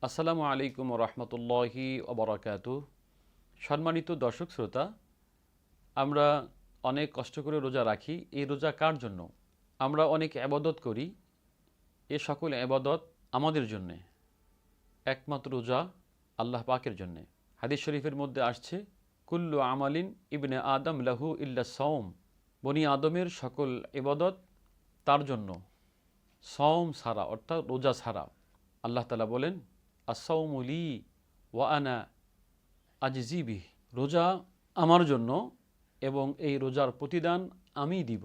আসসালামু আলাইকুম রহমতুল্লাহি ওবরাকাতুহ। সম্মানিত দর্শক শ্রোতা, আমরা অনেক কষ্ট করে রোজা রাখি। এই রোজা কার জন্য? আমরা অনেক ইবাদত করি, এ সকল ইবাদত আমাদের জন্যে। একমাত্র রোজা আল্লাহ পাকের জন্যে। হাদিস শরীফের মধ্যে আসছে, কুল্লু আমালিন ইবনে আদম লাহু ইল্লা সওম। বনি আদমের সকল ইবাদত তার জন্য, সওম ছাড়া, অর্থাৎ রোজা ছাড়া। আল্লাহ তাআলা বলেন, আসসাউমু লি ওয়া আনা আজজি বিহি। রোজা আমার জন্য এবং এই রোজার প্রতিদান আমি দিব।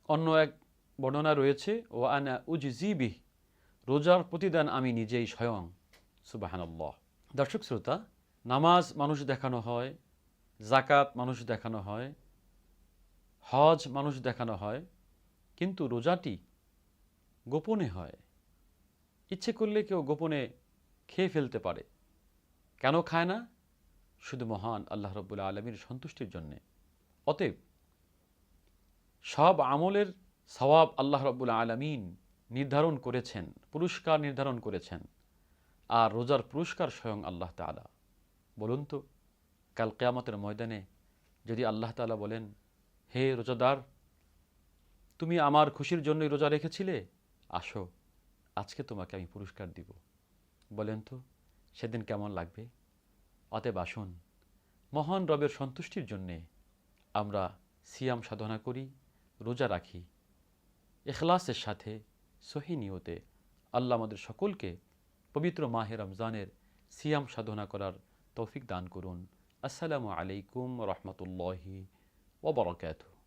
অন্য এক বর্ণনা রয়েছে, ওয়া আনা উজজি বিহি, রোজার প্রতিদান আমি নিজেই স্বয়ং। সুবহানাল্লাহ। দর্শক শ্রোতা, নামাজ মানুষ দেখানো হয়, যাকাত মানুষ দেখানো হয়, হজ মানুষ দেখানো হয়, কিন্তু রোজাটি গোপনে হয়। ইচ্ছে করলে কেউ গোপনে খেয়ে ফেলতে পারে। কেন খায় না? শুধু মহান আল্লাহ রাব্বুল আলামিনের সন্তুষ্টির জন্যে। অতএব সব আমলের সওয়াব আল্লাহ রাব্বুল আলামিন নির্ধারণ করেছেন, পুরস্কার নির্ধারণ করেছেন। আর রোজার পুরস্কার স্বয়ং আল্লাহ তাআলা। বলুন তো, কাল কিয়ামতের ময়দানে যদি আল্লাহ তাআলা বলেন, হে রোজাদার, তুমি আমার খুশির জন্যই রোজা রেখেছিলে, আসো আজকে তোমাকে আমি পুরস্কার দিব, বলেন তো সেদিন কেমন লাগবে? অতএব আসুন, মহান রবের সন্তুষ্টির জন্যে আমরা সিয়াম সাধনা করি, রোজা রাখি, ইখলাসের সাথে, সহি নিয়তে। আল্লাহ আমাদের সকলকে পবিত্র মাহে রমজানের সিয়াম সাধনা করার তৌফিক দান করুন। আসসালামু আলাইকুম রহমতুল্লাহি ওয়া বারাকাতুহু।